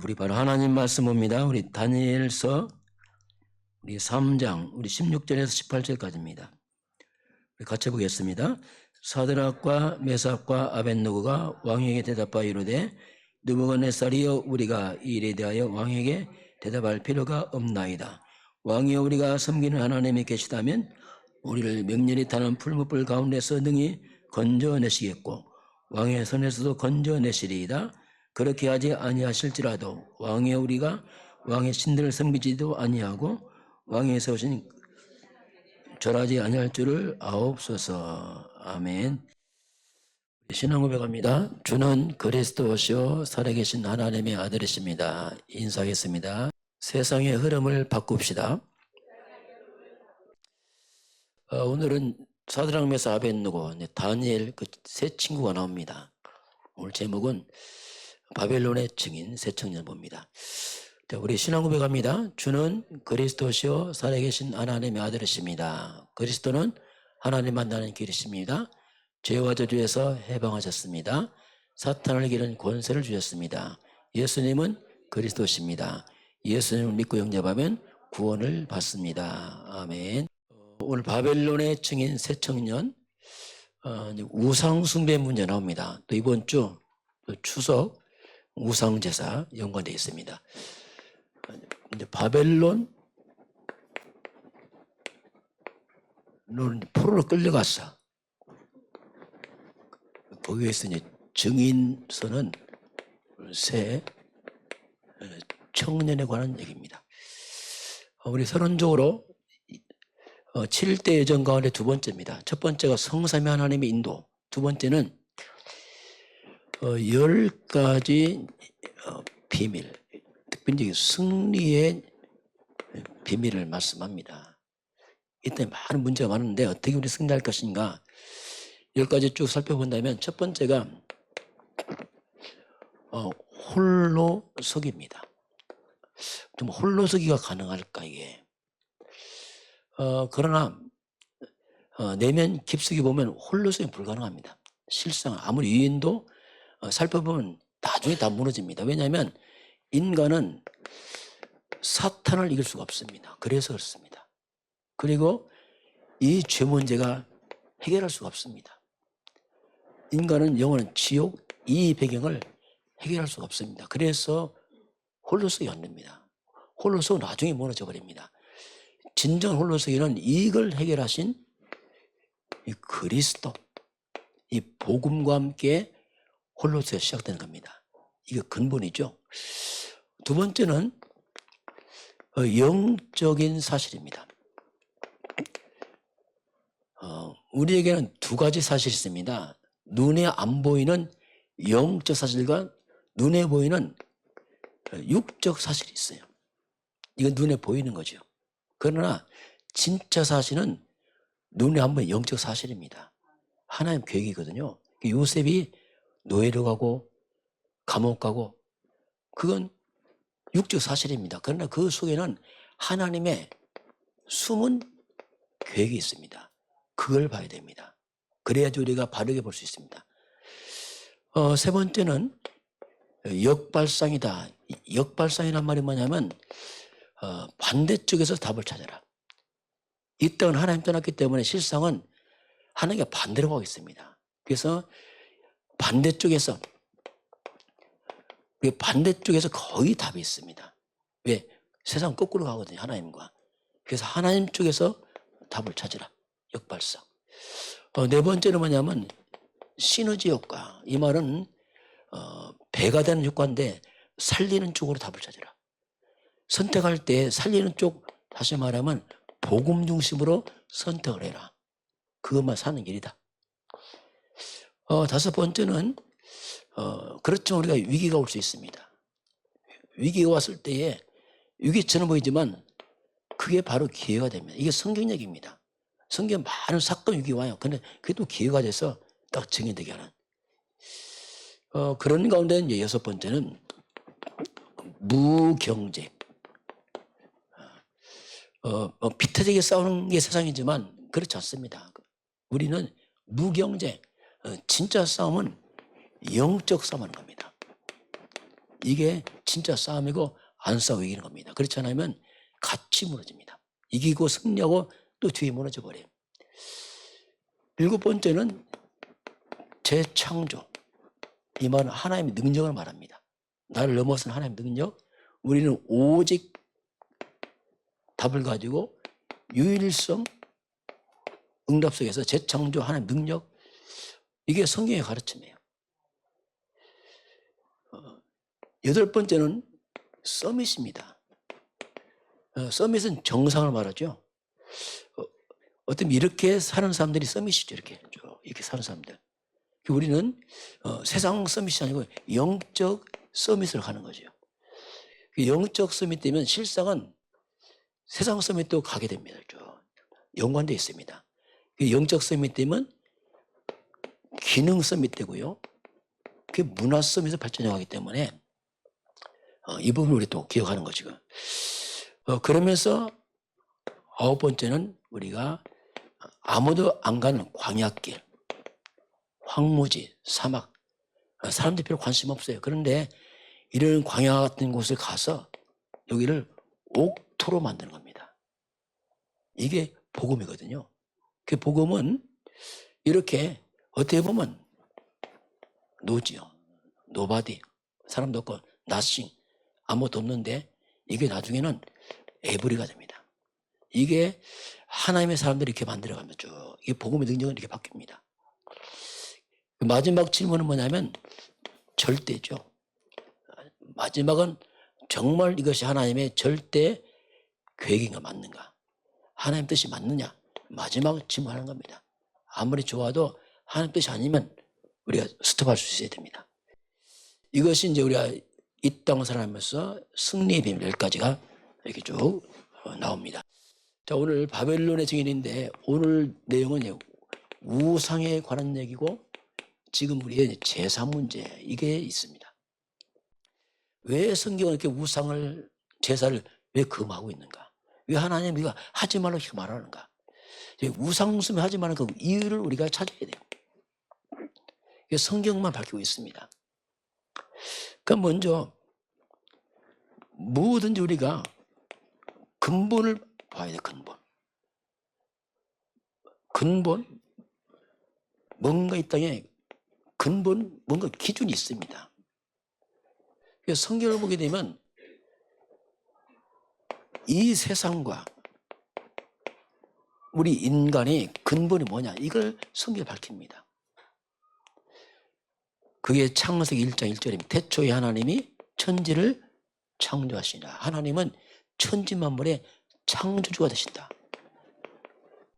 우리 바로 하나님 말씀입니다. 우리 다니엘서 우리 3장 우리 16절에서 18절까지입니다. 우리 같이 보겠습니다. 사드락과 메삭과 아벳느고가 왕에게 대답하여 이르되 느부갓네살이여 우리가 이 일에 대하여 왕에게 대답할 필요가 없나이다. 왕이여 우리가 섬기는 하나님이 계시다면 우리를 맹렬히 타는 풀무불 가운데서 능히 건져내시겠고 왕의 손에서도 건져내시리이다. 그렇게 하지 아니하실지라도 왕의 우리가 왕의 신들을 섬기지도 아니하고 왕의 세우신 절하지 아니할 줄을 아옵소서. 아멘. 신앙 고백합니다. 주는 그리스도시요 살아계신 하나님의 아들이십니다. 인사하겠습니다. 세상의 흐름을 바꿉시다. 오늘은 사드락 메삭 아벳느고 다니엘 그 세 친구가 나옵니다. 오늘 제목은 바벨론의 증인 세 청년 봅니다. 우리 신앙 고백합니다. 주는 그리스도시요 살아계신 하나님의 아들이십니다. 그리스도는 하나님 만나는 길이십니다. 죄와 저주에서 해방하셨습니다. 사탄을 이기는 권세를 주셨습니다. 예수님은 그리스도십니다. 예수님을 믿고 영접하면 구원을 받습니다. 아멘. 오늘 바벨론의 증인 세 청년 우상 숭배 문제 나옵니다. 또 이번 주 추석 우상제사 연관되어 있습니다. 이제 바벨론 포로로 끌려갔어. 거기에서 이제 증인서는 새 청년에 관한 얘기입니다. 우리 서론적으로 7대 여정 가운데 두 번째입니다. 첫 번째가 성삼위 하나님의 인도, 두 번째는 10가지 비밀, 특별히 승리의 비밀을 말씀합니다. 이때 많은 문제가 많은데 어떻게 우리 승리할 것인가 10가지 쭉 살펴본다면 첫 번째가 홀로서기입니다. 좀 홀로서기가 가능할까 이게. 그러나 내면 깊숙이 보면 홀로서기 불가능합니다. 실상 아무리 유인도 살펴보면 나중에 다 무너집니다. 왜냐하면 인간은 사탄을 이길 수가 없습니다. 그래서 그렇습니다. 그리고 이 죄 문제가 해결할 수가 없습니다. 인간은 영원한 지옥 이 배경을 해결할 수가 없습니다. 그래서 홀로서기 안 됩니다. 홀로서기 나중에 무너져 버립니다. 진정 홀로서기는 이걸 해결하신 이 그리스도, 이 복음과 함께 홀로서기가 시작되는 겁니다. 이게 근본이죠. 두 번째는 영적인 사실입니다. 우리에게는 두 가지 사실이 있습니다. 눈에 안 보이는 영적 사실과 눈에 보이는 육적 사실이 있어요. 이건 눈에 보이는 거죠. 그러나 진짜 사실은 눈에 안 보이는 영적 사실입니다. 하나님 계획이거든요. 요셉이 노예로 가고 감옥 가고 그건 육적 사실입니다. 그러나 그 속에는 하나님의 숨은 계획이 있습니다. 그걸 봐야 됩니다. 그래야지 우리가 바르게 볼 수 있습니다. 세 번째는 역발상이다. 역발상이란 말이 뭐냐면 반대쪽에서 답을 찾아라. 이 땅은 하나님 떠났기 때문에 실상은 하나님과 반대로 가고 있습니다. 그래서 반대쪽에서 거의 답이 있습니다. 왜? 세상 거꾸로 가거든요. 하나님과. 그래서 하나님 쪽에서 답을 찾으라. 역발상. 네 번째는 뭐냐면 시너지 효과. 이 말은 배가 되는 효과인데 살리는 쪽으로 답을 찾으라. 선택할 때 살리는 쪽, 다시 말하면 복음 중심으로 선택을 해라. 그것만 사는 길이다. 다섯 번째는 그렇지만 우리가 위기가 올 수 있습니다. 위기가 왔을 때에 위기처럼 보이지만 그게 바로 기회가 됩니다. 이게 성경적입니다. 성경에 많은 사건 위기가 와요. 근데 그게 또 기회가 돼서 딱 증인되게 하는. 그런 가운데 이제 여섯 번째는 무경쟁. 피태되게 싸우는 게 세상이지만 그렇지 않습니다. 우리는 무경쟁. 진짜 싸움은 영적 싸움하는 겁니다. 이게 진짜 싸움이고 안 싸우고 이기는 겁니다. 그렇지 않으면 같이 무너집니다. 이기고 승리하고 또 뒤에 무너져 버려요. 7번째는 재창조. 이 말은 하나님의 능력을 말합니다. 나를 넘어선 하나님의 능력. 우리는 오직 답을 가지고 유일성, 응답 속에서 재창조 하나님의 능력. 이게 성경의 가르침이에요. 8번째는 서밋입니다. 서밋은 정상을 말하죠. 어떤 이렇게 사는 사람들이 서밋이죠. 이렇게 사는 사람들. 우리는 세상 서밋이 아니고 영적 서밋을 가는 거죠. 영적 서밋 되면 실상은 세상 서밋도 가게 됩니다. 연관되어 있습니다. 영적 서밋 되면 기능 서밋 되고요. 그게 문화 서밋을 발전해가기 때문에 이 부분을 우리 또 기억하는 거죠. 그러면서 9번째는 우리가 아무도 안 가는 광야길, 황무지, 사막. 사람들이 별로 관심 없어요. 그런데 이런 광야 같은 곳을 가서 여기를 옥토로 만드는 겁니다. 이게 복음이거든요. 그 복음은 이렇게 어떻게 보면 노지요. 노바디. 사람도 없고 nothing. 아무것도 없는데 이게 나중에는 에브리가 됩니다. 이게 하나님의 사람들이 이렇게 만들어가면 쭉 이게 복음의 능력은 이렇게 바뀝니다. 마지막 질문은 뭐냐면 절대죠. 마지막은 정말 이것이 하나님의 절대 계획인가 맞는가? 하나님 뜻이 맞느냐? 마지막 질문하는 겁니다. 아무리 좋아도 하나님 뜻이 아니면 우리가 스톱할 수 있어야 됩니다. 이것이 이제 우리가 이 땅을 살아가면서 승리의 비밀 10가지가 이렇게 쭉 나옵니다. 자, 오늘 바벨론의 증인인데 오늘 내용은 우상에 관한 얘기고 지금 우리의 제사 문제 이게 있습니다. 왜 성경은 이렇게 우상을 제사를 왜 금하고 있는가? 왜 하나님 우리가 하지 말라고 이렇게 말하는가? 우상숭배 하지 말라는 그 이유를 우리가 찾아야 돼요. 성경만 밝히고 있습니다. 그럼 먼저 뭐든지 우리가 근본을 봐야 돼. 근본 뭔가 이 땅에 근본 뭔가 기준이 있습니다. 성경을 보게 되면 이 세상과 우리 인간의 근본이 뭐냐 이걸 성경이 밝힙니다. 그게 창세기 1장 1절입니다. 태초에 하나님이 천지를 창조하시니라. 하나님은 천지만물의 창조주가 되신다.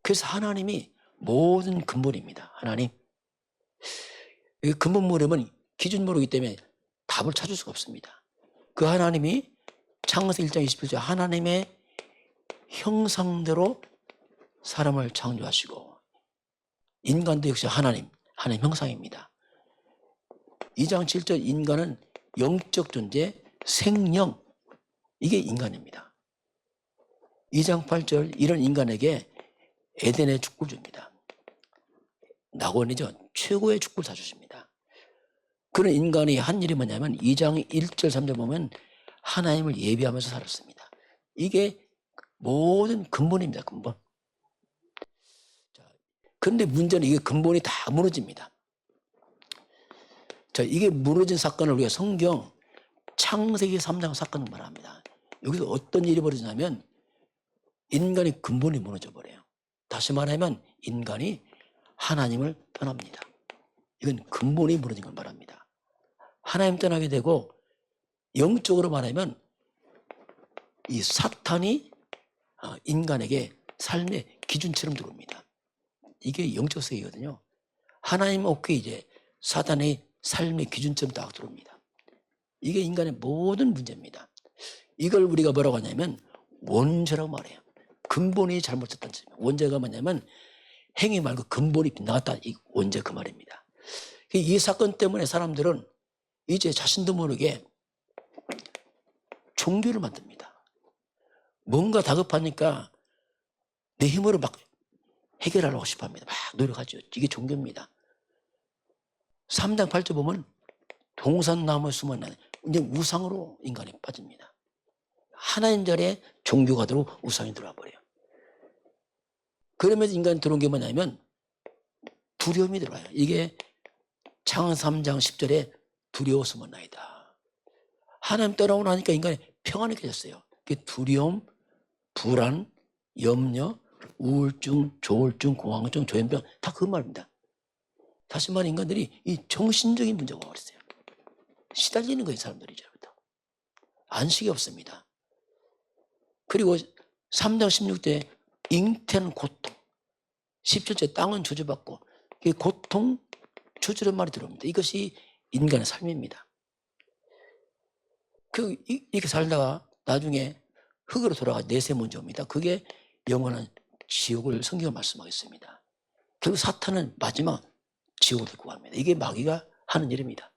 그래서 하나님이 모든 근본입니다. 하나님. 근본 모르면 기준 모르기 때문에 답을 찾을 수가 없습니다. 그 하나님이 창세기 1장 27절 하나님의 형상대로 사람을 창조하시고 인간도 역시 하나님 형상입니다. 2장 7절 인간은 영적 존재, 생명 이게 인간입니다. 2장 8절 이런 인간에게 에덴의 축복을 줍니다. 낙원이죠. 최고의 축복을 다 주십니다. 그런 인간이 한 일이 뭐냐면 2장 1절 3절 보면 하나님을 예비하면서 살았습니다. 이게 모든 근본입니다. 근본. 그런데 문제는 이게 근본이 다 무너집니다. 자, 이게 무너진 사건을 우리가 성경 창세기 3장 사건을 말합니다. 여기서 어떤 일이 벌어지냐면 인간의 근본이 무너져 버려요. 다시 말하면 인간이 하나님을 떠납니다. 이건 근본이 무너진 걸 말합니다. 하나님 떠나게 되고 영적으로 말하면 이 사탄이 인간에게 삶의 기준처럼 들어옵니다. 이게 영적 세계거든요. 하나님 없게 이제 사탄의 삶의 기준처럼 딱 들어옵니다. 이게 인간의 모든 문제입니다. 이걸 우리가 뭐라고 하냐면 원죄라고 말해요. 근본이 잘못됐다는 뜻입니다. 원죄가 뭐냐면 행위 말고 근본이 빗나갔다. 이 원죄 그 말입니다. 이 사건 때문에 사람들은 이제 자신도 모르게 종교를 만듭니다. 뭔가 다급하니까 내 힘으로 막 해결하려고 싶어 합니다. 막 노력하죠. 이게 종교입니다. 3장 8절 보면 동산나무에 숨어나는 이제 우상으로 인간이 빠집니다. 하나님 자리에 종교가 들어오고 우상이 들어와 버려요. 그러면서 인간이 들어온 게 뭐냐면 두려움이 들어와요. 이게 창세기 3장 10절에 두려워서 못나이다. 하나님 떠나고 나니까 인간이 평안이 깨졌어요. 그게 두려움, 불안, 염려, 우울증, 조울증, 공황증, 조현병 다 그 말입니다. 다시 말해 인간들이 이 정신적인 문제가 와버렸어요. 시달리는 거예요, 사람들이 이제부터. 안식이 없습니다. 그리고 3장 16대 잉태는 고통, 17절 땅은 저주받고 고통, 저주란 말이 들어옵니다. 이것이 인간의 삶입니다. 이렇게 살다가 나중에 흙으로 돌아가 내세 문제 옵니다. 그게 영원한 지옥을 성경을 말씀하겠습니다. 결국 사탄은 마지막 지옥을 데리고 갑니다. 이게 마귀가 하는 일입니다.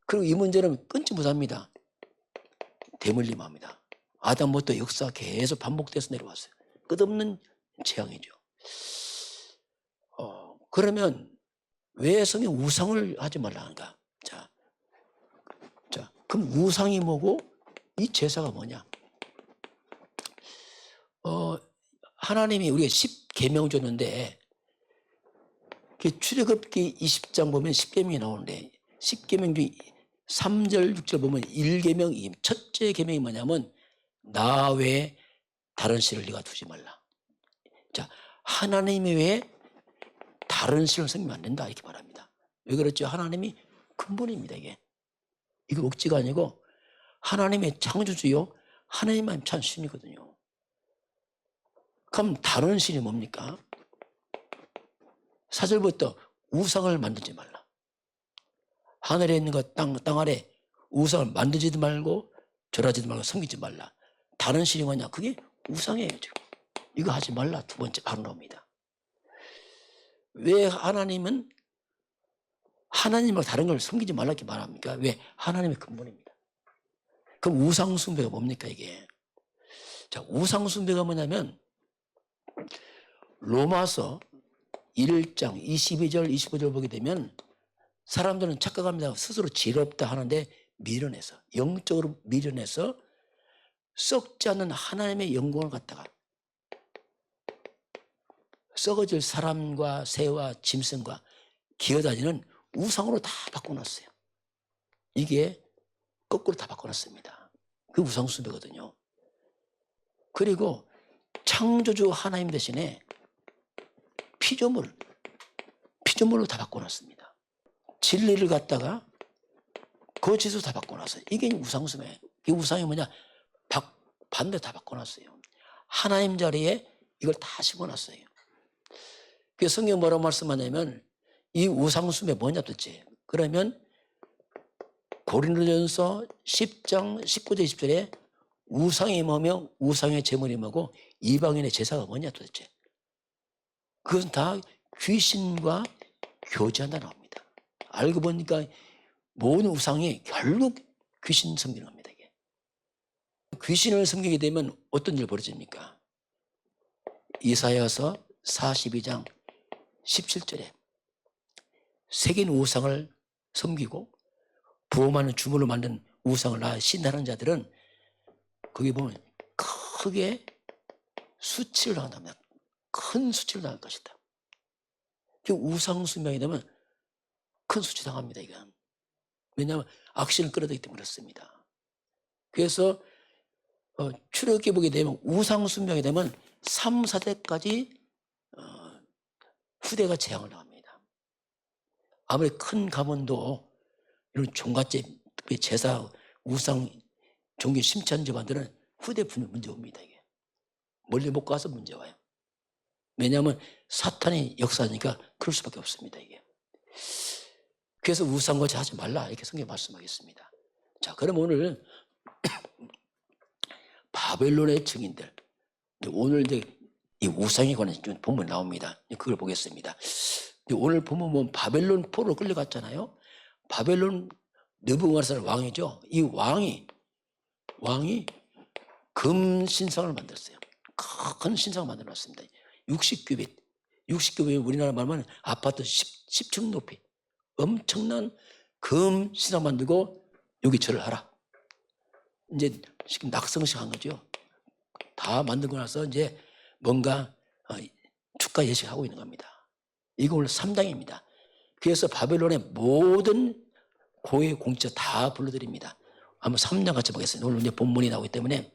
그리고 이 문제는 끊지 못합니다. 대물림합니다. 아담부터 역사 계속 반복돼서 내려왔어요. 끝없는 재앙이죠. 그러면 왜 성경 우상을 하지 말라 하는가? 자, 그럼 우상이 뭐고 이 제사가 뭐냐? 하나님이 우리가 10계명을 줬는데 출애굽기 20장 보면 10계명이 나오는데 10계명 중에 3절, 6절 보면 1계명, 첫째 계명이 뭐냐면 나 외에 다른 신을 네가 두지 말라. 자, 하나님 외에 다른 신을 섬기면 안 된다 이렇게 말합니다. 왜 그렇죠? 하나님이 근본입니다. 이거 억지가 아니고 하나님의 창조주요 하나님만 참 신이거든요. 그럼 다른 신이 뭡니까? 4절부터 우상을 만들지 말라. 하늘에 있는 것 땅 아래 우상을 만들지도 말고 절하지도 말고 섬기지 말라. 다른 신이 뭐냐? 그게 우상이에요. 지금. 이거 하지 말라. 두 번째 바로 나옵니다. 왜 하나님은 하나님을 다른 걸 섬기지 말라 이렇게 말합니까? 왜? 하나님의 근본입니다. 그럼 우상숭배가 뭡니까 이게? 자, 우상숭배가 뭐냐면 로마서 1장 22절 25절 보게 되면 사람들은 착각합니다. 스스로 지혜롭다 하는데 미련해서 영적으로 미련해서 썩지 않는 하나님의 영광을 갖다가 썩어질 사람과 새와 짐승과 기어다니는 우상으로 다 바꿔놨어요. 이게 거꾸로 다 바꿔놨습니다. 그 우상숭배거든요. 그리고 창조주 하나님 대신에 피조물로 다 바꿔놨습니다. 진리를 갖다가 거짓으로 다 바꿔놨어요. 이게 우상숭배. 이 우상이 뭐냐? 반대 다 바꿔놨어요. 하나님 자리에 이걸 다 집어놨어요. 그래서 성경 뭐라고 말씀하냐면 이 우상숭배 뭐냐 도대체? 그러면 고린도전서 10장 19절 20절에 우상이 뭐며 우상의 제물이 뭐고 이방인의 제사가 뭐냐 도대체? 그것은 다 귀신과 교제한다 나옵니다. 알고 보니까 모든 우상이 결국 귀신 섬기는 겁니다. 이게. 귀신을 섬기게 되면 어떤 일 벌어집니까? 이사야서 42장 17절에 새긴 우상을 섬기고 부엄하는 주물로 만든 우상을 신하는 자들은 거기 보면 크게 수치를 당한답니다. 큰 수치를 당할 것이다. 우상숭배하게 되면 큰 수치 당합니다. 이건. 왜냐하면 악신을 끌어들이기 때문에 그렇습니다. 그래서 출애굽기 보게 되면 우상숭배하게 되면 3, 4대까지 후대가 재앙을 당합니다. 아무리 큰 가문도 이런 종갓집, 제사, 우상, 종교 심취한 집안들은 후대 문제 옵니다. 이게. 멀리 못 가서 문제 와요. 왜냐하면 사탄의 역사니까 그럴 수밖에 없습니다. 이게. 그래서 우상거지 하지 말라 이렇게 성경 말씀하겠습니다. 자, 그럼 오늘 바벨론의 증인들, 오늘 이제 이 우상에 관한 본문이 나옵니다. 그걸 보겠습니다. 오늘 보면 바벨론 포로로 끌려갔잖아요. 바벨론 느부갓네살 왕이죠. 이 왕이 금 신상을 만들었어요. 큰 신상을 만들어놨습니다. 60규빗 우리나라 말하면 아파트 10층 높이 엄청난 금 신상 만들고 여기 절을 하라. 이제 지금 낙성식 한 거죠. 다 만들고 나서 이제 뭔가 축가 예식하고 있는 겁니다. 이거 오늘 3장입니다. 그래서 바벨론의 모든 고위 공직자 다 불러드립니다. 한번 3장 같이 보겠습니다. 오늘 이제 본문이 나오기 때문에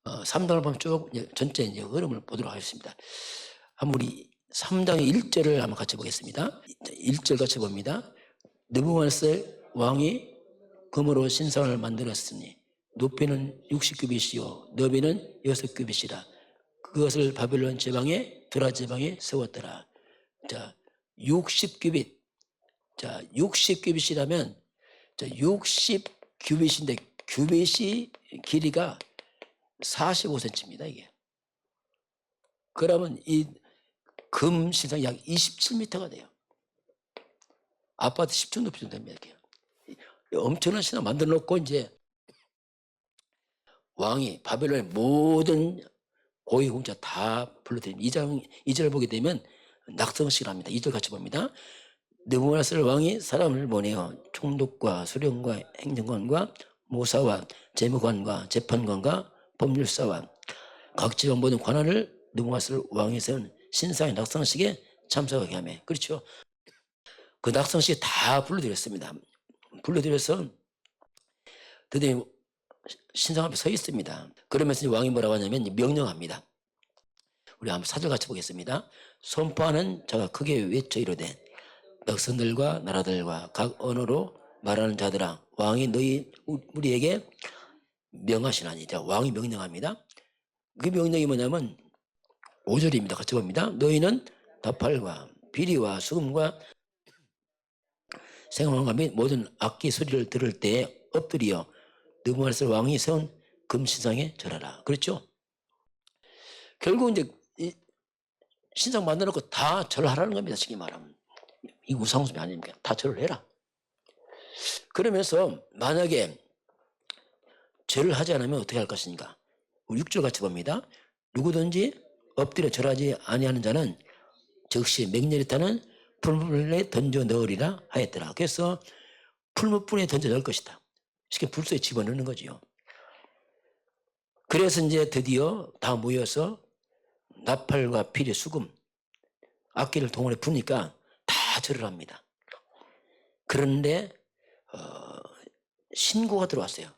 3장을 보면 쭉 전체 이제 흐름을 보도록 하겠습니다. 한번 우리 3장의 1절을 한번 같이 보겠습니다. 1절 같이 봅니다. 느부갓네살 왕이 금으로 신상을 만들었으니 높이는 60규빗이요 너비는 6규빗이라. 그것을 바벨론 제방에 드라 제방에 세웠더라. 자, 60규빗. 자, 60규빗이라면 60규빗인데 규빗이 길이가 45cm입니다, 이게. 그러면 이 금 신상이 약 27m가 돼요. 아파트 10층 높이 정도 됩니다, 이렇게. 엄청난 신상 만들어 놓고 이제 왕이 바벨론의 모든 고위 공자 다 불러들입니다. 2절 보게 되면 낙성식을 합니다. 2절 같이 봅니다. 느부갓네살 왕이 사람을 보내어 총독과 수령과 행정관과 모사와 재무관과 재판관과 법률사와 각 지방 모든 관할을 느부갓네살 왕이 세운 신상의 낙성식에 참석하게 하며, 그렇죠. 그 낙성식에 다 불러드렸습니다. 불러드려서 드디어 신상 앞에 서 있습니다. 그러면서 왕이 뭐라고 하냐면 명령합니다. 우리 한번 4절 같이 보겠습니다. 선포하는 자가 크게 외쳐 이르되 백성들과 나라들과 각 언어로 말하는 자들아 왕이 너희 우리에게 명하시나니. 자, 왕이 명령합니다. 그 명령이 뭐냐면 5절입니다. 같이 봅니다. 너희는 나팔과 비리와 수금과 생황과 및 모든 악기 소리를 들을 때에 엎드려 느부갓네살 왕이 세운 금신상에 절하라. 그렇죠? 결국 이제 이 신상 만들어 놓고 다 절하라는 겁니다. 쉽게 말하면. 이 우상숭배 아닙니까? 다 절을 해라. 그러면서 만약에 절을 하지 않으면 어떻게 할 것인가? 6절 같이 봅니다. 누구든지 엎드려 절하지 아니하는 자는 즉시 맹렬히 풀무불에 던져 넣으리라 하였더라. 그래서 풀무불에 던져 넣을 것이다. 쉽게 불소에 집어넣는 거지요. 그래서 이제 드디어 다 모여서 나팔과 피리, 수금, 악기를 동원해 부니까 다 절을 합니다. 그런데 신고가 들어왔어요.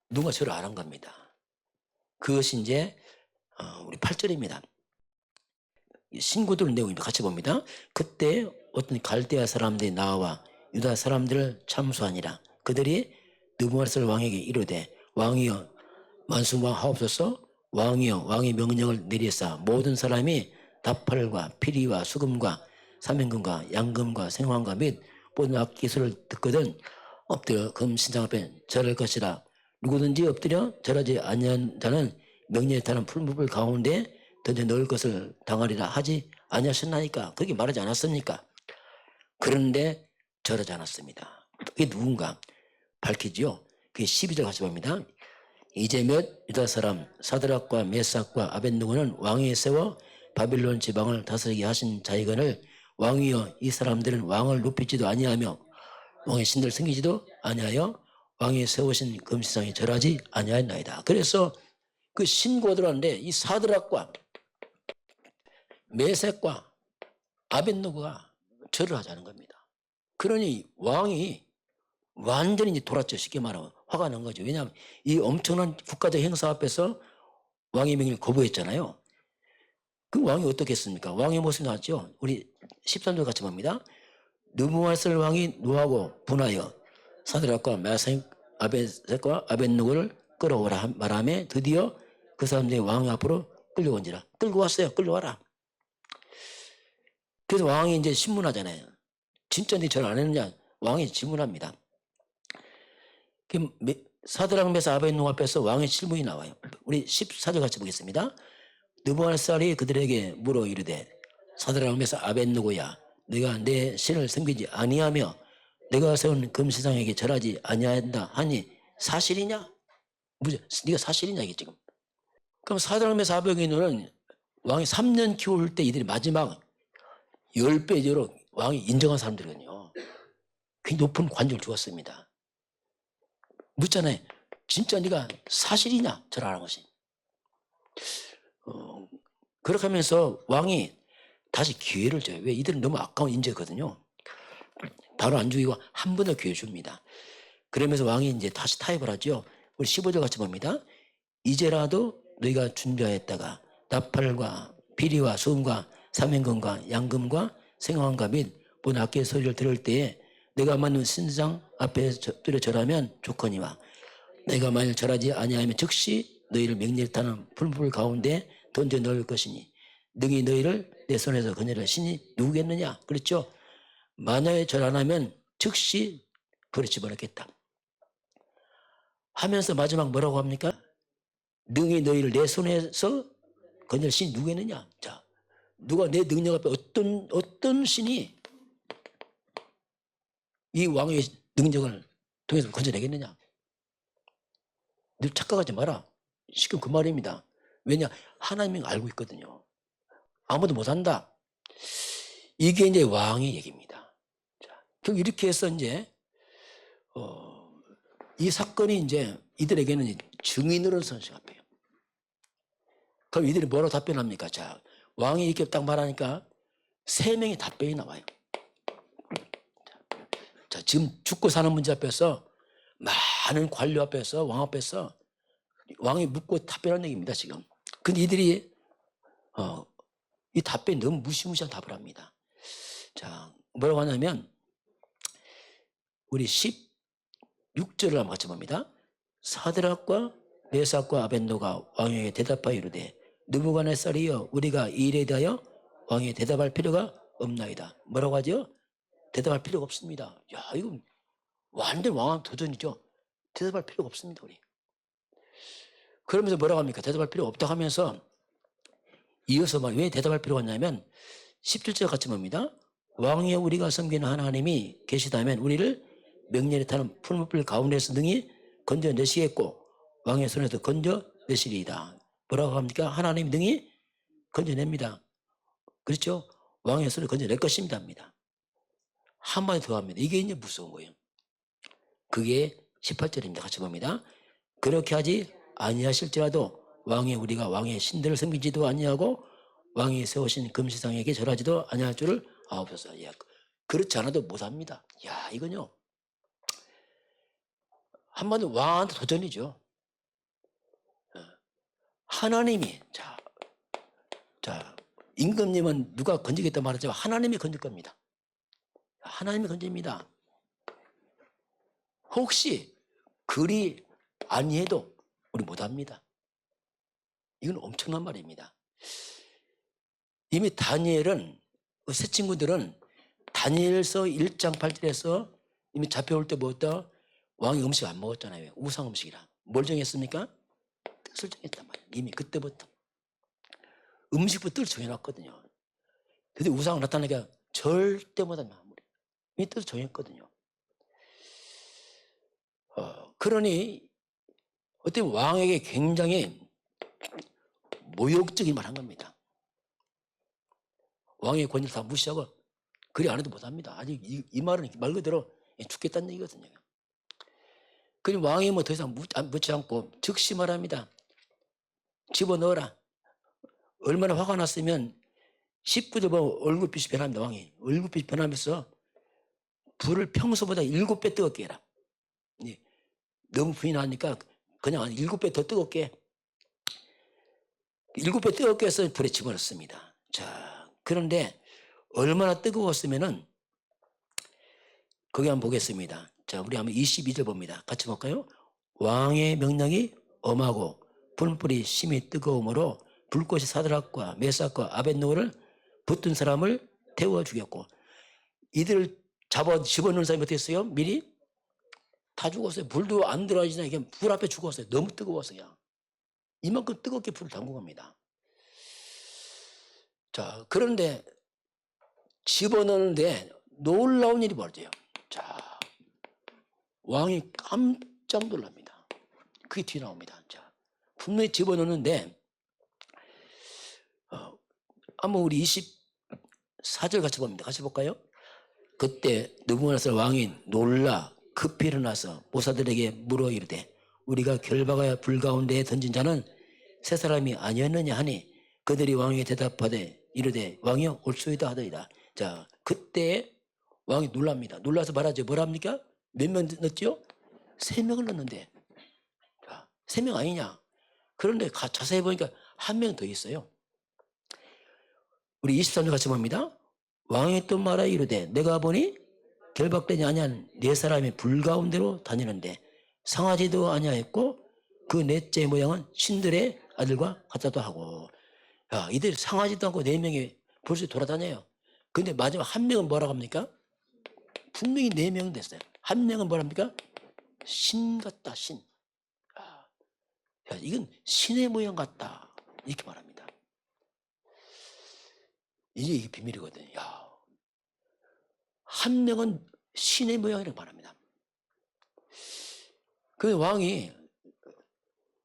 누가 절을 안 한 겁니다. 그것이 이제 우리 8절입니다. 신고 들은 내용입니다. 같이 봅니다. 그때 어떤 갈대아 사람들이 나와 유다 사람들을 참수하니라. 그들이 느부갓네살 왕에게 이르되 왕이여 만수무강하옵소서. 왕이여 왕의 명령을 내리사 모든 사람이 나팔과 피리와 수금과 사면금과 양금과 생황과 및 모든 악기소를 듣거든 엎드려 금신상 앞에 절할 것이라. 누구든지 엎드려 절하지 아니한 자는 명령에 따른 풀무불 가운데 던져 넣을 것을 당하리라 하지 아니하셨나이까. 그렇게 말하지 않았습니까? 그런데 절하지 않았습니다. 그게 누군가 밝히지요. 그게 12절 같이 봅니다. 이제 몇 유다 사람 사드락과 메삭과 아벳느고는 왕위에 세워 바빌론 지방을 다스리게 하신 자이거늘 왕이여 이 사람들은 왕을 높이지도 아니하며 왕의 신들 섬기지도 아니하여 왕이 세우신 금신상에 절하지 아니하였나이다. 그래서 그 신고가 들어왔는데 이 사드락과 메섹과 아벳느고가 절을 하자는 겁니다. 그러니 왕이 완전히 이제 돌았죠. 쉽게 말하면 화가 난 거죠. 왜냐하면 이 엄청난 국가적 행사 앞에서 왕의 명령을 거부했잖아요. 그 왕이 어떻게 했습니까? 왕의 모습이 나왔죠. 우리 13절 같이 봅니다. 느부갓네살 왕이 노하고 분하여 사드락과 메섹 아벳과 아벳느고를 끌어오라 말하며 드디어 그 사람들이 왕 앞으로 끌려온지라. 끌고 왔어요. 끌려와라. 그래서 왕이 이제 신문하잖아요. 진짜 네 절 안 했느냐? 왕이 질문합니다. 사드락 메삭 아벳느고 앞에서 왕의 질문이 나와요. 우리 14절 같이 보겠습니다. 느부갓네살이 그들에게 물어 이르되 사드락 메삭 아벳느고야 네가 내 신을 섬기지 아니하며 내가 세운 금신상에게 절하지 아니한다 하니 사실이냐? 네가 사실이냐 이게 지금. 그럼 사드락 메삭 아벳느고는 왕이 3년 키울 때 이들이 마지막 10배 이로 왕이 인정한 사람들이거든요. 굉장히 높은 관중을 주었습니다. 묻잖아요. 진짜 네가 사실이냐? 저라는 것이. 그렇게 하면서 왕이 다시 기회를 줘요. 왜? 이들은 너무 아까운 인재거든요. 바로 안 죽이고 한 번 더 기회 줍니다. 그러면서 왕이 이제 다시 타협을 하죠. 우리 15절 같이 봅니다. 이제라도 너희가 준비하였다가 나팔과 피리와 소음과 사명금과 양금과 생황과 및 본 악기의 소리를 들을 때에 내가 만든 신상 앞에 엎드려 절하면 좋거니와 내가 만일 절하지 아니하면 즉시 너희를 맹렬히 타는 불불 가운데 던져 넣을 것이니 능히 너희를 내 손에서 건져낼 신이 누구겠느냐. 그렇죠. 만약에 절 안 하면 즉시 그래 집어넣겠다 하면서 마지막 뭐라고 합니까? 능히 너희를 내 손에서 건져낼 신이 누구겠느냐. 자, 누가 내 능력 앞에 어떤 신이 이 왕의 능력을 통해서 건져내겠느냐. 늘 착각하지 마라. 지금 그 말입니다. 왜냐? 하나님이 알고 있거든요. 아무도 못한다. 이게 이제 왕의 얘기입니다. 자, 결국 이렇게 해서 이제 이 사건이 이제 이들에게는 증인으로서 생각해요. 그럼 이들이 뭐라고 답변합니까? 자, 왕이 이렇게 딱 말하니까 3명의 답변이 나와요. 자, 지금 죽고 사는 문제 앞에서 많은 관료 앞에서 왕 앞에서 왕이 묻고 답변하는 얘기입니다. 지금. 근데 이들이 이 답변이 너무 무시무시한 답을 합니다. 자, 뭐라고 하냐면 우리 16절을 한번 같이 봅니다. 사드락과 메삭과 아벳노가 왕에게 대답하여 이르되 느부갓네살이여 우리가 이 일에 대하여 왕에게 대답할 필요가 없나이다. 뭐라고 하죠? 대답할 필요가 없습니다. 야, 이거 완전 왕한테 도전이죠. 대답할 필요가 없습니다. 우리. 그러면서 뭐라고 합니까? 대답할 필요가 없다고 하면서 이어서 왜 대답할 필요가 없냐면 17절 같이 봅니다. 왕의 우리가 섬기는 하나님이 계시다면 우리를 맹렬히 타는 풀무불 가운데서 능히 건져내시겠고 왕의 손에서 건져내시리이다. 뭐라고 합니까? 하나님이 능히 건져냅니다. 그렇죠? 왕의 손을 건져낼 것입니다. 합니다. 한마디 더 합니다. 이게 이제 무서운 거예요. 그게 18절입니다. 같이 봅니다. 그렇게 하지 아니하실지라도 왕의 우리가 왕의 신들을 섬기지도 아니하고 왕이 세우신 금시상에게 절하지도 아니할 줄을 아옵소서. 그렇지 않아도 못합니다. 야, 이건요. 한마디로 왕한테 도전이죠. 하나님이 자 임금님은 누가 건지겠다 말하지만 하나님이 건질 겁니다. 하나님이 건집니다. 혹시 그리 아니해도 우리 못합니다. 이건 엄청난 말입니다. 이미 다니엘은 새 친구들은 다니엘서 1장 8절에서 이미 잡혀올 때부터 왕이 음식 안 먹었잖아요. 우상 음식이라. 뭘 정했습니까? 뜻을 정했단 말이에요. 이미 그때부터. 음식부터 뜻을 정해놨거든요. 근데 우상을 나타나니까 절대 못한다. 이미 뜻을 정했거든요. 그러니 어떻게 왕에게 굉장히 모욕적인 말 한 겁니다. 왕의 권위를 다 무시하고 그리 안 해도 못합니다. 아직 이 말은 말 그대로 죽겠다는 얘기거든요. 그니 왕이 뭐 더 이상 묻지 않고 즉시 말합니다. 집어넣어라. 얼마나 화가 났으면 19절 보면 얼굴빛이 변합니다. 왕이 얼굴빛이 변하면서 불을 평소보다 7배 뜨겁게 해라. 너무 불이 나니까 그냥 7배 더 뜨겁게 7배 뜨겁게 해서 불에 집어넣습니다. 자, 그런데 얼마나 뜨거웠으면은 거기 한번 보겠습니다. 자, 우리 한번 22절 봅니다. 같이 볼까요? 왕의 명령이 엄하고 불불이 심히 뜨거움으로 불꽃이 사드락과 메삭과 아벳노를 붙든 사람을 태워 죽였고 이들을 잡아 집어넣는 사람이 어떻게 했어요? 미리 다 죽었어요. 불도 안 들어가지나 이게 불 앞에 죽었어요. 너무 뜨거웠어요. 이만큼 뜨겁게 불을 담근 겁니다. 자, 그런데 집어넣는데 놀라운 일이 벌어져요. 자, 왕이 깜짝 놀랍니다. 그게 뒤에 나옵니다. 자, 분명히 집어넣는데 한번 우리 24절 같이 봅니다. 같이 볼까요? 그때 느부갓네살 왕이 놀라 급히 일어나서 모사들에게 물어 이르되 우리가 결박하여 불 가운데에 던진 자는 세 사람이 아니었느냐 하니 그들이 왕에게 대답하되 이르되 왕이여 올소이다 하더이다. 자, 그때 왕이 놀랍니다. 놀라서 말하죠. 뭐랍니까? 몇 명 넣었죠? 3명을 넣었는데, 자, 3명 아니냐? 그런데 자세히 보니까 1명 더 있어요. 우리 23절 같이 봅니다. 왕이 또 말하 이르되 내가 보니 결박되지 아니한 4사람이 불 가운데로 다니는데 상하지도 아니하였고 그 넷째 모양은 신들의 아들과 같다도 하고. 야, 이들 상하지도 않고 4명이 벌써 돌아다녀요. 근데 마지막 1명은 뭐라고 합니까? 분명히 4명 됐어요. 1명은 뭐랍니까? 신 같다, 신. 야, 이건 신의 모양 같다. 이렇게 말합니다. 이게 비밀이거든요. 야, 1명은 신의 모양이라고 말합니다. 그 왕이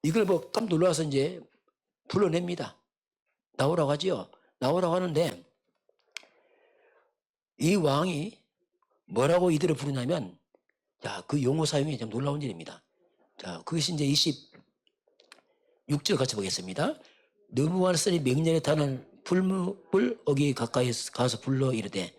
이걸 뭐 깜 놀라서 이제 불러냅니다. 나오라고 하지요. 나오라고 하는데 이 왕이 뭐라고 이들을 부르냐면, 자, 그 용어 사용이 좀 놀라운 일입니다. 자, 그것이 이제 26절 같이 보겠습니다. 느부갓네살이 명령에 타는 풀무불 어기 가까이 가서 불러 이르되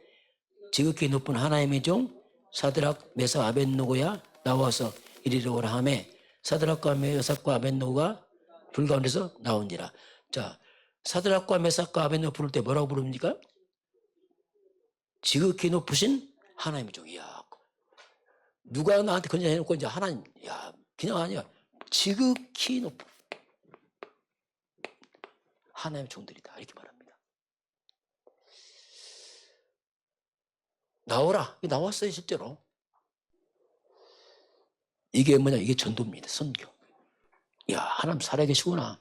지극히 높은 하나님의 종 사드락 메삭 아벳노고야 나와서 이리로 오라 하매 사드락과 메삭과 아벳노고가 불 가운데서 나온지라. 자, 사드락과 메삭과 아벳노고 부를 때 뭐라고 부릅니까? 지극히 높으신 하나님의 종이야. 누가 나한테 건져해놓고 이제 하나님, 야, 그냥 아니야. 지극히 높은 하나님의 종들이다. 이렇게 말합니다. 나오라. 나왔어요, 실제로. 이게 뭐냐? 이게 전도입니다. 선교. 야, 하나님 살아계시구나.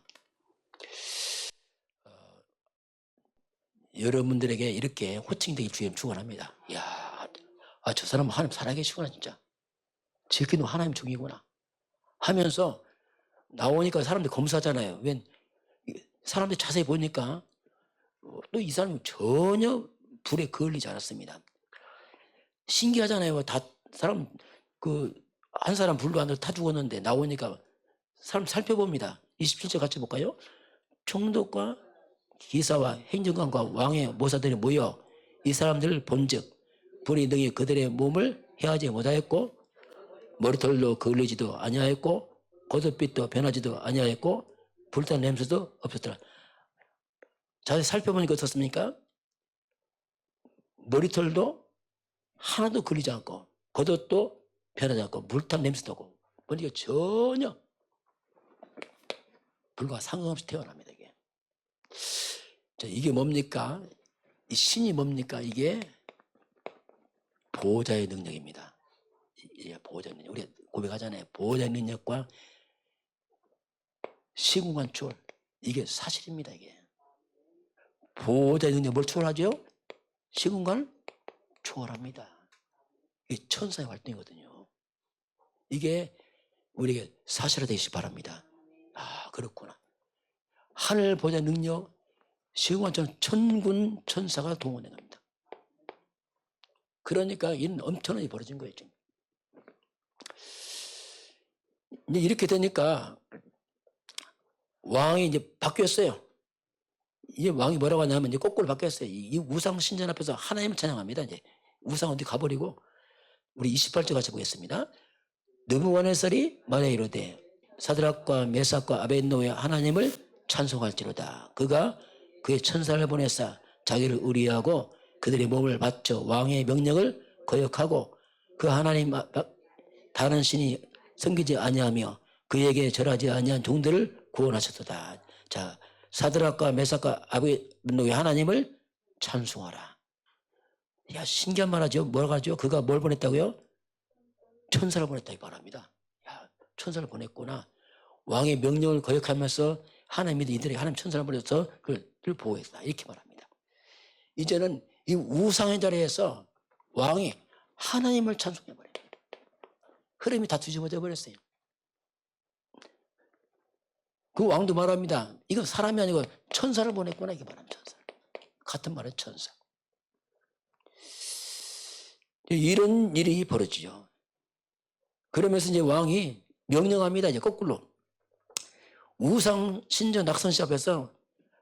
여러분들에게 이렇게 호칭되기 주님 축원합니다. 야, 저 사람은 하나님 살아계시구나, 진짜. 지극히 높은 하나님 종이구나. 하면서 나오니까 사람들이 검사하잖아요. 웬 사람들이 자세히 보니까 또 이 사람이 전혀 불에 그을리지 않았습니다. 신기하잖아요. 다 사람 한 사람 불도 안 들어 다 죽었는데 나오니까 사람 살펴봅니다. 27절 같이 볼까요? 총독과 기사와 행정관과 왕의 모사들이 모여 이 사람들을 본즉 불이 능히 그들의 몸을 해하지 못하였고 머리털도 그을리지도 아니하였고 겉옷빛도 변하지도 아니하였고 불타는 냄새도 없었더라. 자세히 살펴보니까 어떻습니까? 머리털도 하나도 그리지 않고 겉옷도 변하지 않고 불탄 냄새도 없고 보니까 전혀 불과 상관없이 태어납니다. 이게 뭡니까? 이 신이 뭡니까? 이게 보호자의 능력입니다. 보호자의 능력. 우리가 고백하잖아요. 보호자의 능력과 시공간 초월. 이게 사실입니다. 이게 보호자의 능력 뭘 초월하죠? 시공간을 초월합니다. 이게 천사의 활동이거든요. 이게 우리에게 사실화되시기 바랍니다. 아, 그렇구나. 하늘 보호자 능력, 시공간처럼 천군 천사가 동원해 갑니다. 그러니까 이는 엄청난 일이 벌어진 거예요. 지금. 이제 이렇게 되니까 왕이 이제 바뀌었어요. 이제 왕이 뭐라고 하냐면 이제 거꾸로 바뀌었어요. 이 우상 신전 앞에서 하나님을 찬양합니다. 이제 우상 어디 가버리고 우리 28절 같이 보겠습니다. 느부갓네살이 말해 이르되 사드락과 메삭과 아벳노고의 하나님을 찬송할지로다. 그가 그의 천사를 보내사 자기를 의리하고 그들의 몸을 바쳐 왕의 명령을 거역하고 그 하나님 다른 신이 섬기지 아니하며 그에게 절하지 아니한 종들을 구원하셨도다. 자, 사드락과 메삭과 아벳노고의 하나님을 찬송하라. 야, 신기한 말하죠. 뭐라고 하죠? 그가 뭘 보냈다고요? 천사를 보냈다고 말합니다. 야, 천사를 보냈구나. 왕의 명령을 거역하면서 하나님이 이들에게 하나님 천사를 보내서 그를 보호했다. 이렇게 말합니다. 이제는 이 우상의 자리에서 왕이 하나님을 찬송해버려요. 흐름이 다 뒤집어져 버렸어요. 그 왕도 말합니다. 이거 사람이 아니고 천사를 보냈구나. 이게 말합니다. 천사. 같은 말은 천사. 이런 일이 벌어지죠. 그러면서 이제 왕이 명령합니다. 이제 거꾸로. 우상 신전 낙선시 앞에서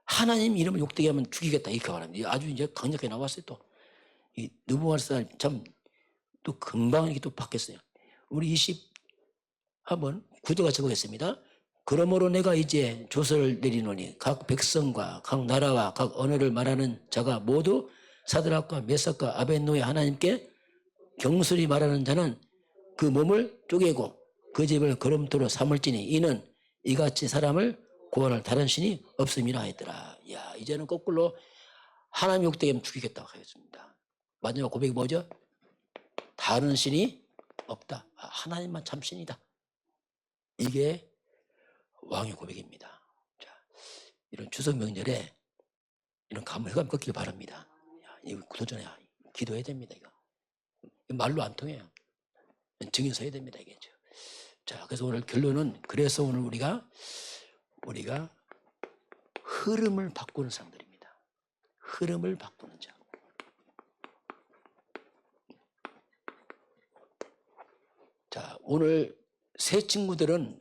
하나님 이름을 욕되게 하면 죽이겠다. 이렇게 말합니다. 아주 이제 강력하게 나왔어요. 또. 이 느부갓네살 참 또 금방 이렇게 또 바뀌었어요. 우리 20 한번 구조 같이 보겠습니다. 그러므로 내가 이제 조서를 내리노니 각 백성과 각 나라와 각 언어를 말하는 자가 모두 사드락과 메삭과 아벳노의 하나님께 경솔히 말하는 자는 그 몸을 쪼개고 그 집을 거름토로 삼을지니 이는 이같이 사람을 구원할 다른 신이 없음이라 했더라. 야, 이제는 거꾸로 하나님 욕되게 하면 죽이겠다고 하겠습니다. 마지막 고백이 뭐죠? 다른 신이 없다. 하나님만 참 신이다. 이게 왕의 고백입니다. 자, 이런 추석 명절에 이런 감회감 꺾길 바랍니다. 야, 이거 구도전에 기도해야 됩니다. 이거 말로 안 통해요. 증인 서야 됩니다. 이게. 자, 그래서 오늘 결론은 그래서 오늘 우리가 흐름을 바꾸는 사람들입니다. 흐름을 바꾸는 자. 자, 오늘 새 친구들은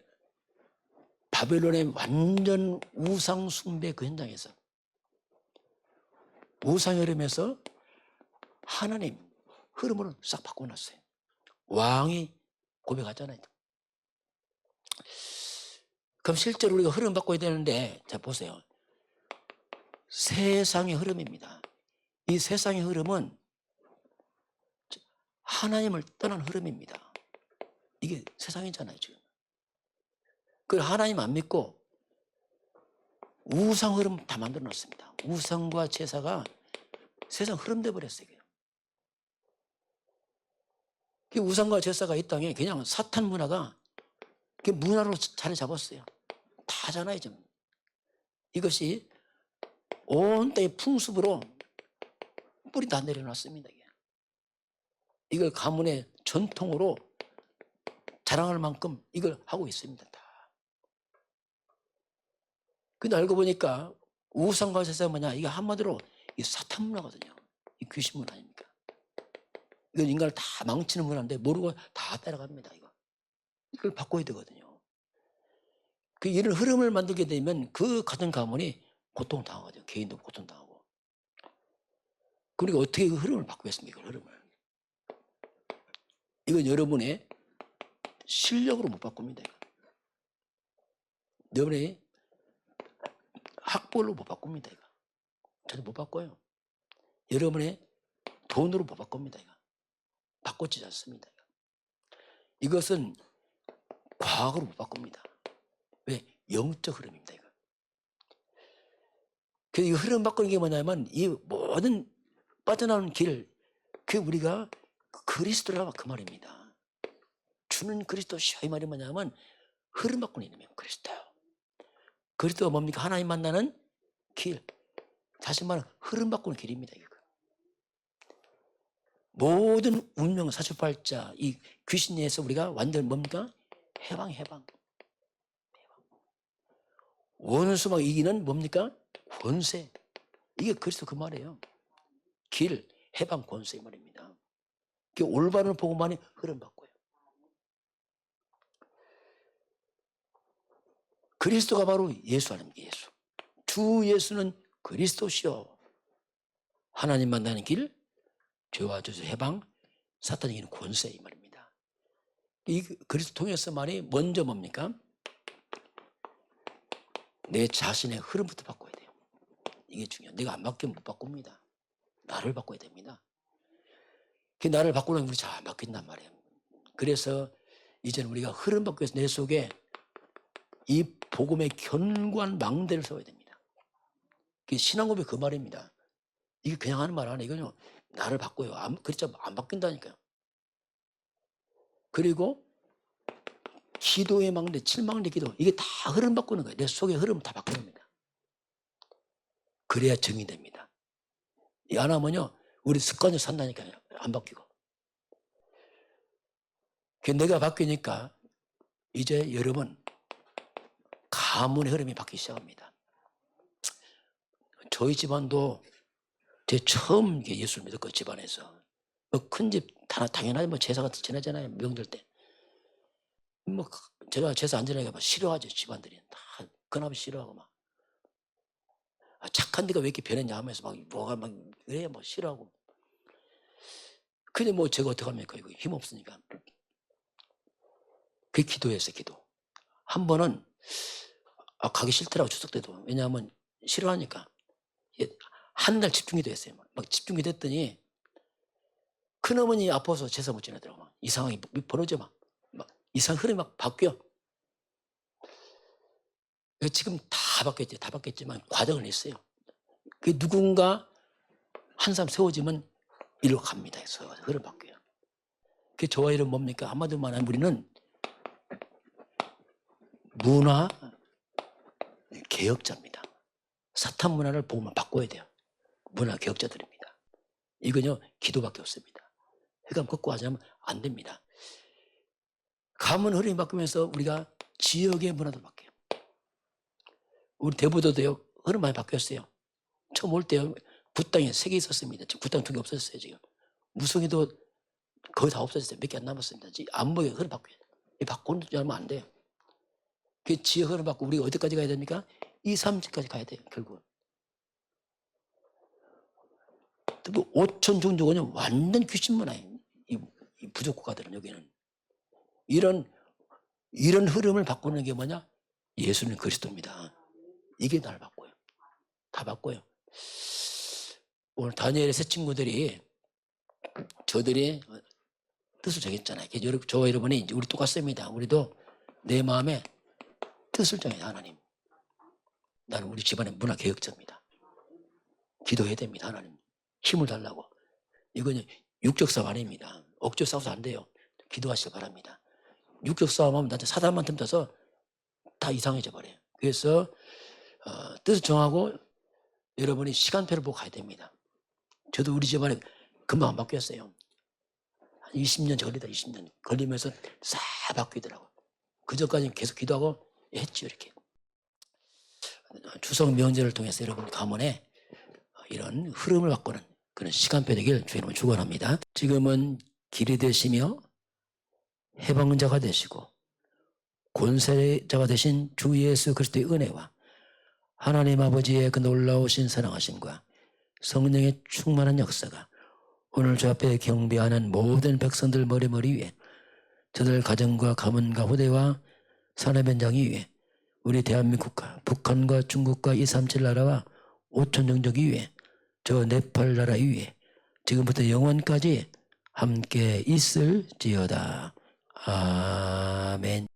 바벨론의 완전 우상 숭배 그 현장에서 우상 흐름에서 하나님 흐름으로 싹 바꿔놨어요. 왕이 고백하잖아요. 그럼 실제로 우리가 흐름 바꿔야 되는데, 자 보세요. 세상의 흐름입니다. 이 세상의 흐름은 하나님을 떠난 흐름입니다. 이게 세상이잖아요, 지금. 그 하나님 안 믿고 우상 흐름 다 만들어 놨습니다. 우상과 제사가 세상 흐름 돼 버렸어요. 그 우상과 제사가 이 땅에 그냥 사탄 문화가 그 문화로 자리 잡았어요. 다잖아요, 지금. 이것이 온 땅의 풍습으로 뿌리 다 내려놨습니다. 이걸 가문의 전통으로 자랑할 만큼 이걸 하고 있습니다. 다. 근데 알고 보니까 우상과 제사가 뭐냐? 이게 한마디로 이 사탄 문화거든요. 이 귀신 문화 아닙니까? 이건 인간을 다 망치는 문화인데 모르고 다 따라갑니다. 이걸 바꿔야 되거든요. 그 이런 흐름을 만들게 되면 그 가정 가문이 고통당하거든요. 개인도 고통당하고. 그러니까 어떻게 그 흐름을 바꾸겠습니까? 그 흐름을. 이건 여러분의 실력으로 못 바꿉니다. 여러분의 학벌로 못 바꿉니다. 저도 못 바꿔요. 여러분의 돈으로 못 바꿉니다. 바꿔지지 않습니다. 이것은 과학으로 못 바꿉니다. 왜? 영적 흐름입니다. 이 흐름 바꾸는 게 뭐냐면 이 모든 빠져나오는 길, 그 우리가 그리스도라 그 말입니다. 주는 그리스도시여 이 말이 뭐냐면 흐름 바꾸는 이름이에요. 그리스도요. 그리스도가 뭡니까? 하나님 만나는 길. 다시 말하면 흐름 바꾸는 길입니다. 이거. 모든 운명 사주팔자 이 귀신에서 우리가 완전 뭡니까? 해방. 원수 막 이기는 뭡니까? 권세. 이게 그리스도 그 말이에요. 길, 해방, 권세 말입니다. 그 올바른 복음만이 흐름 바꿔요. 그리스도가 바로 예수 아닙니까? 예수. 주 예수는 그리스도시요. 하나님 만나는 길, 죄와 저주 해방, 사탄이 이기는 권세 이 말입니다. 이 그리스도 통해서 말이 먼저 뭡니까? 내 자신의 흐름부터 바꿔야 돼요. 이게 중요해요. 내가 안 바뀌면 못 바꿉니다. 나를 바꿔야 됩니다. 그 나를 바꾸는 게 우리 잘 안 바뀐단 말이에요. 그래서 이제는 우리가 흐름 바꾸기 위해서 내 속에 이 복음의 견고한 망대를 세워야 됩니다. 신앙고백 그 말입니다. 이게 그냥 하는 말 아니에요. 이건요, 나를 바꿔요. 그렇죠. 안 바뀐다니까요. 그리고 기도의 망대, 칠망대 기도, 이게 다 흐름 바꾸는 거예요. 내 속의 흐름 다 바꾸는 겁니다. 그래야 정이 됩니다. 이 안 하면요, 우리 습관적으로 산다니까요. 안 바뀌고. 내가 바뀌니까 이제 여러분 가문의 흐름이 바뀌기 시작합니다. 저희 집안도 제 처음 예수를 믿었고 집안에서 뭐 큰 집 당연하지 뭐 제사가 지내잖아요. 명절 때. 뭐 제가 제사 안 지내니까 막 싫어하죠. 집안들이 다 그나마 싫어하고 막 착한 데가 왜 이렇게 변했냐 하면서 막 뭐가 막 그래 뭐 싫어하고. 근데 뭐 제가 어떡합니까? 이거 힘 없으니까. 그 기도했어요. 기도. 한 번은 가기 싫더라고 추석 때도. 왜냐하면 싫어하니까. 한 달 집중기도 했어요. 막 집중기도 했더니 큰어머니 아파서 제사 못 지내더라고. 이 상황이 벌어져 막 이상 흐름이 막 바뀌어. 지금 다 바뀌었지. 다 바뀌었지만 과정을 냈어요. 그 누군가 한 사람 세워지면 이리로 갑니다. 해서 흐름 바뀌어요. 그 저와 이름 뭡니까? 한마디로 말하면 우리는 문화 개혁자입니다. 사탄 문화를 보면 바꿔야 돼요. 문화 개혁자들입니다. 이건요 기도밖에 없습니다. 흑암 걷고 하자면 안 됩니다. 가문 흐름이 바뀌면서 우리가 지역의 문화도 바뀌어요. 우리 대부도도요 흐름 많이 바뀌었어요. 처음 올 때요 굿당이 3개 있었습니다. 지금 굿당 2개 없어졌어요. 지금 무성이도 거의 다 없어졌어요. 몇 개 안 남았습니다. 안 보여요. 흐름 바뀌어요. 바꾸는 줄 알면 안 돼요. 그 지역 흐름 바꾸고 우리가 어디까지 가야 됩니까? 2, 3집까지 가야 돼요. 결국은. 또 5천 종족은 완전 귀신 문화예요. 이 부족 국가들은 여기는. 이런 흐름을 바꾸는 게 뭐냐? 예수는 그리스도입니다. 이게 날 바꿔요. 다 바꿔요. 오늘 다니엘의 세 친구들이 저들이 뜻을 정했잖아요. 저와 여러분이 우리 똑같습니다. 우리도 내 마음에 뜻을 정해요. 하나님. 나는 우리 집안의 문화 개혁자입니다. 기도해야 됩니다. 하나님. 힘을 달라고. 이건 육적 싸움 아닙니다. 억지로 싸워서 안 돼요. 기도하시길 바랍니다. 육적 싸움하면 나한테 사단만 틈타서 다 이상해져 버려요. 그래서 뜻을 정하고 여러분이 시간표를 보고 가야 됩니다. 저도 우리 집안에 금방 안 바뀌었어요. 한 20년 걸리다 20년 걸리면서 싹 바뀌더라고요. 그전까지는 계속 기도하고 했죠. 이렇게. 추석 명절을 통해서 여러분 가문에 이런 흐름을 바꾸는 그런 시간표 되길 주님은 축원합니다. 지금은 길이 되시며 해방자가 되시고 권세자가 되신 주 예수 그리스도의 은혜와 하나님 아버지의 그 놀라우신 사랑하심과 성령의 충만한 역사가 오늘 주 앞에 경배하는 모든 백성들 머리 위에 저들 가정과 가문과 후대와 산업 현장 위에 우리 대한민국과 북한과 중국과 237 나라와 5천 종족 위에 저 네팔 나라 위에 지금부터 영원까지 함께 있을지어다. 아멘.